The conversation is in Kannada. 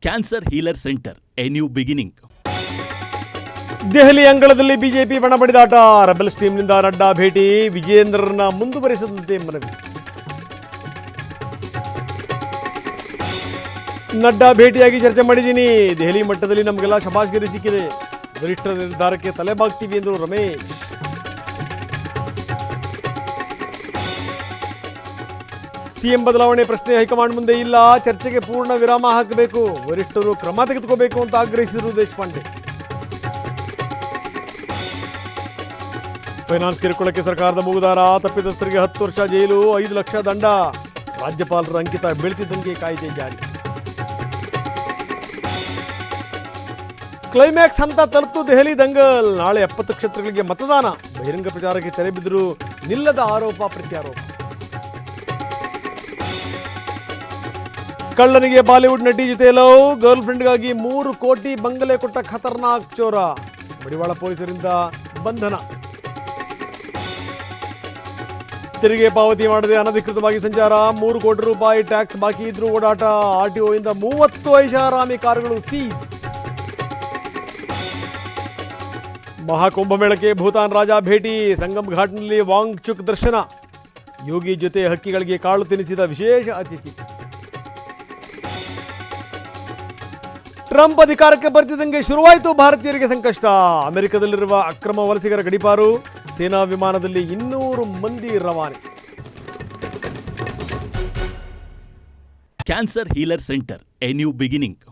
Cancer healer centre, A new beginning. Delhi ಅಂಗಳದಲ್ಲಿ ಬಿಜೆಪಿ ಬಣ ಬಡಿದಾಟ. ರೆಬೆಲ್ಸ್ ಟೀಮ್ನಿಂದ ನಡ್ಡಾ ಭೇಟಿ, ವಿಜೇಂದ್ರರನ್ನ ಮುಂದುವರಿಸದಂತೆ ಮನವಿ. ನಡ್ಡಾ ಭೇಟಿಯಾಗಿ ಚರ್ಚೆ ಮಾಡಿದ್ದೀನಿ. ದೆಹಲಿ ಮಟ್ಟದಲ್ಲಿ ನಮಗೆಲ್ಲ ಶಬಾಷ್ಗಿರಿ ಸಿಕ್ಕಿದೆ. ವರಿಷ್ಠರ ನಿರ್ಧಾರಕ್ಕೆ ತಲೆಬಾಗ್ತೀವಿ ಎಂದರು ರಮೇಶ್. ಸಿಎಂ ಬದಲಾವಣೆ ಪ್ರಶ್ನೆ ಹೈಕಮಾಂಡ್ ಮುಂದೆ ಇಲ್ಲ, ಚರ್ಚೆಗೆ ಪೂರ್ಣ ವಿರಾಮ ಹಾಕಬೇಕು, ವರಿಷ್ಠರು ಕ್ರಮ ತೆಗೆದುಕೋಬೇಕು ಅಂತ ಆಗ್ರಹಿಸಿದರು ದೇಶಪಾಂಡೆ. ಫೈನಾನ್ಸ್ ಕಿರುಕುಳಕ್ಕೆ ಸರ್ಕಾರದ ಮೂಗುದಾರ, ತಪ್ಪಿತಸ್ಥರಿಗೆ 10 ವರ್ಷ ಜೈಲು, 5 ಲಕ್ಷ ದಂಡ. ರಾಜ್ಯಪಾಲರ ಅಂಕಿತ ಬೀಳ್ತಿದ್ದಂಗೆ ಕಾಯ್ದೆ ಜಾರಿ. ಕ್ಲೈಮ್ಯಾಕ್ಸ್ ಹಂತ ತಲುಪಿತು ದೆಹಲಿ ದಂಗಲ್. ನಾಳೆ 70 ಕ್ಷೇತ್ರಗಳಿಗೆ ಮತದಾನ. ಬಹಿರಂಗ ಪ್ರಚಾರಕ್ಕೆ ತೆರೆ ಬಿದ್ದರೂ ನಿಲ್ಲದ ಆರೋಪ ಪ್ರತ್ಯಾರೋಪ. ಕಳ್ಳನಿಗೆ ಬಾಲಿವುಡ್ ನಟಿ ಜೊತೆ ಲವ್, ಗರ್ಲ್ ಫ್ರೆಂಡ್ಗಾಗಿ 3 ಕೋಟಿ ಬಂಗಲೆ ಕೊಟ್ಟ ಖತರ್ನಾಕ್ ಚೋರ. ಮಡಿವಾಳ ಪೊಲೀಸರಿಂದ ಬಂಧನ. ತೆರಿಗೆ ಪಾವತಿ ಮಾಡದೆ ಅನಧಿಕೃತವಾಗಿ ಸಂಚಾರ, 3 ಕೋಟಿ ರೂಪಾಯಿ ಟ್ಯಾಕ್ಸ್ ಬಾಕಿ ಇದ್ರೂ ಓಡಾಟ. ಆರ್ಟಿಒ ಇಂದ 30 ಐಷಾರಾಮಿ ಕಾರುಗಳು ಸೀಸ್. ಮಹಾಕುಂಭಮೇಳಕ್ಕೆ ಭೂತಾನ್ ರಾಜ ಭೇಟಿ, ಸಂಗಮ್ ಘಾಟ್ನಲ್ಲಿ ವಾಂಗ್ಚುಕ್ ದರ್ಶನ. ಯೋಗಿ ಜೊತೆ ಹಕ್ಕಿಗಳಿಗೆ ಕಾಳು ತಿನ್ನಿಸಿದ ವಿಶೇಷ ಅತಿಥಿ. ಟ್ರಂಪ್ ಅಧಿಕಾರಕ್ಕೆ ಬರ್ತಿದ್ದಂಗೆ ಶುರುವಾಯಿತು ಭಾರತೀಯರಿಗೆ ಸಂಕಷ್ಟ. ಅಮೆರಿಕದಲ್ಲಿರುವ ಅಕ್ರಮ ವಲಸಿಗರ ಗಡೀಪಾರು, ಸೇನಾ ವಿಮಾನದಲ್ಲಿ 200 ಮಂದಿ ರವಾನೆ. Cancer healer centre, A new beginning.